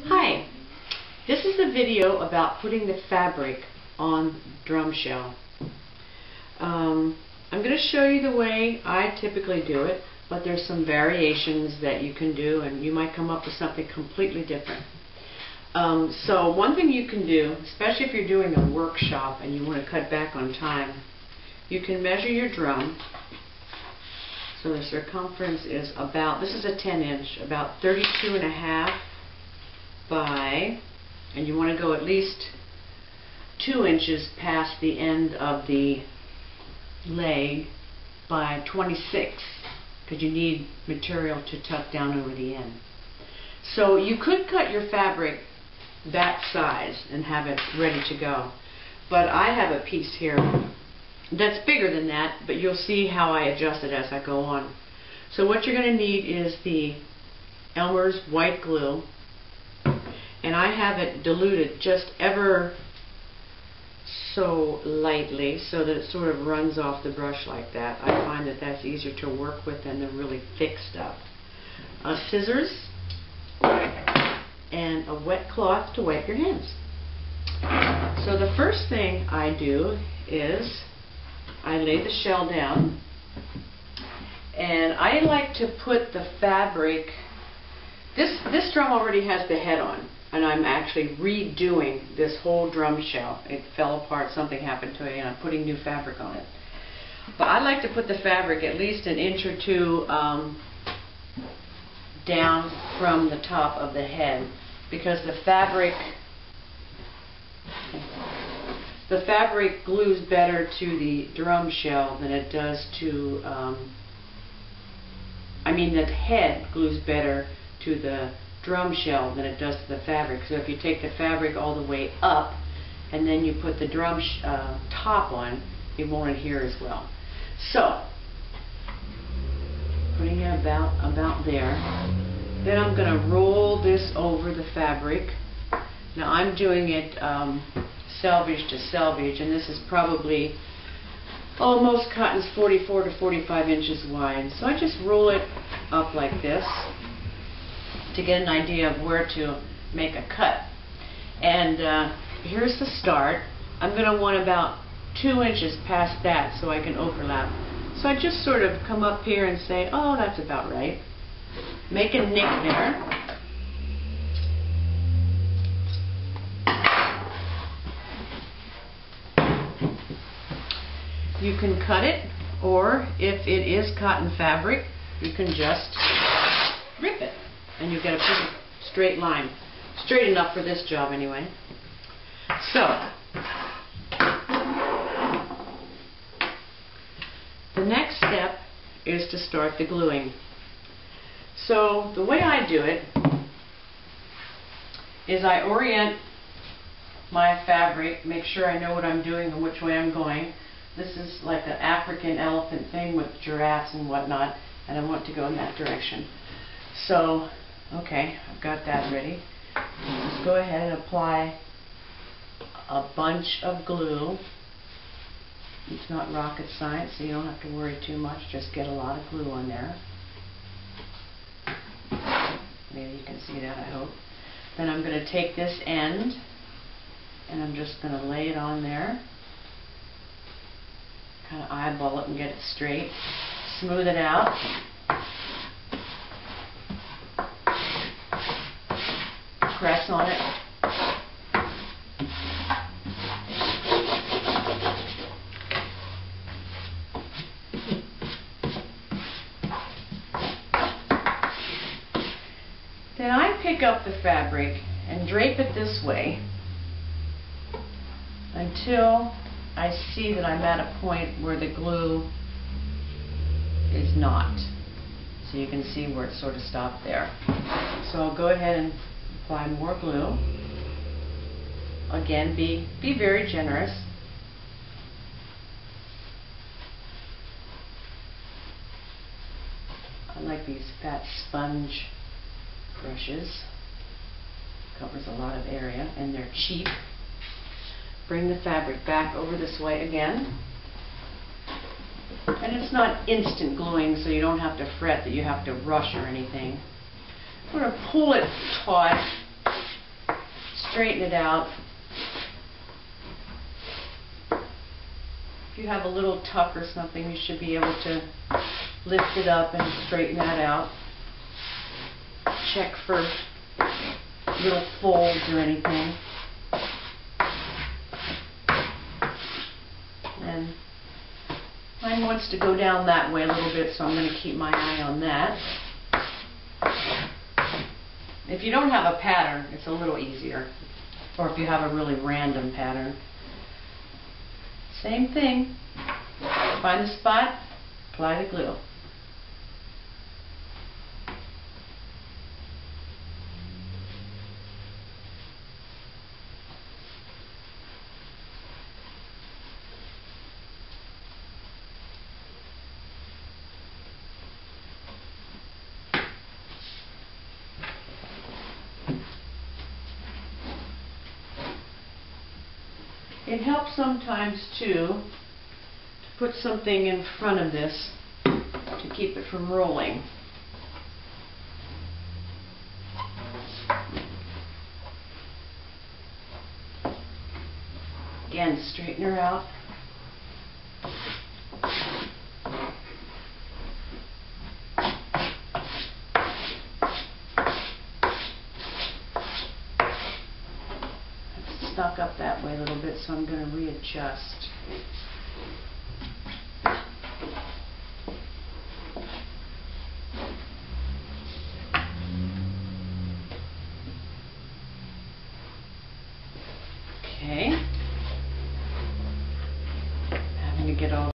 Hi, this is a video about putting the fabric on drum shell. I'm going to show you the way I typically do it, but there's some variations that you can do and you might come up with something completely different. So one thing you can do, especially if you're doing a workshop and you want to cut back on time, you can measure your drum. So the circumference is about, this is a 10-inch, about 32.5 by, and you want to go at least 2 inches past the end of the leg by 26, because you need material to tuck down over the end. So you could cut your fabric that size and have it ready to go, but I have a piece here that's bigger than that, but you'll see how I adjust it as I go on. So what you're going to need is the Elmer's white glue, and I have it diluted just ever so lightly so that it sort of runs off the brush like that. I find that that's easier to work with than the really thick stuff. Scissors and a wet cloth to wipe your hands. So the first thing I do is I lay the shell down, and I like to put the fabric, this drum already has the head on, and I'm actually redoing this whole drum shell. It fell apart, something happened to it, and I'm putting new fabric on it. But I like to put the fabric at least an inch or two down from the top of the head, because the fabric glues better to the drum shell than it does to, the head glues better to the drum shell than it does to the fabric. So if you take the fabric all the way up and then you put the drum top on, it won't adhere as well. So, putting it about there. Then I'm going to roll this over the fabric. Now I'm doing it selvage to selvage, and this is probably, most cotton's 44 to 45 inches wide. So I just roll it up like this to get an idea of where to make a cut. And here's the start. I'm going to want about 2 inches past that so I can overlap. So I just sort of come up here and say, oh, that's about right. Make a nick there. You can cut it, or if it is cotton fabric, you can just rip it, and you get a pretty straight line. Straight enough for this job anyway. So, the next step is to start the gluing. So the way I do it is I orient my fabric, make sure I know what I'm doing and which way I'm going. This is like an African elephant thing with giraffes and whatnot, and I want to go in that direction. So, okay, I've got that ready. Just go ahead and apply a bunch of glue. It's not rocket science, so you don't have to worry too much. Just get a lot of glue on there. Maybe you can see that, I hope. Then I'm going to take this end, and I'm just going to lay it on there. Kind of eyeball it and get it straight. Smooth it out. Press on it. Then I pick up the fabric and drape it this way until I see that I'm at a point where the glue is not. So you can see where it sort of stopped there. So I'll go ahead and apply more glue. Again, be very generous. I like these fat sponge brushes. Covers a lot of area, and they're cheap. Bring the fabric back over this way again. And it's not instant gluing, so you don't have to fret that you have to rush or anything. I'm going to pull it taut straighten it out. If you have a little tuck or something, you should be able to lift it up and straighten that out. Check for little folds or anything. And mine wants to go down that way a little bit, so I'm going to keep my eye on that. If you don't have a pattern, it's a little easier. Or if you have a really random pattern. Same thing. Find the spot, apply the glue. It helps sometimes too to put something in front of this to keep it from rolling. Again, straighten her out. Stuck up that way a little bit, so I'm going to readjust.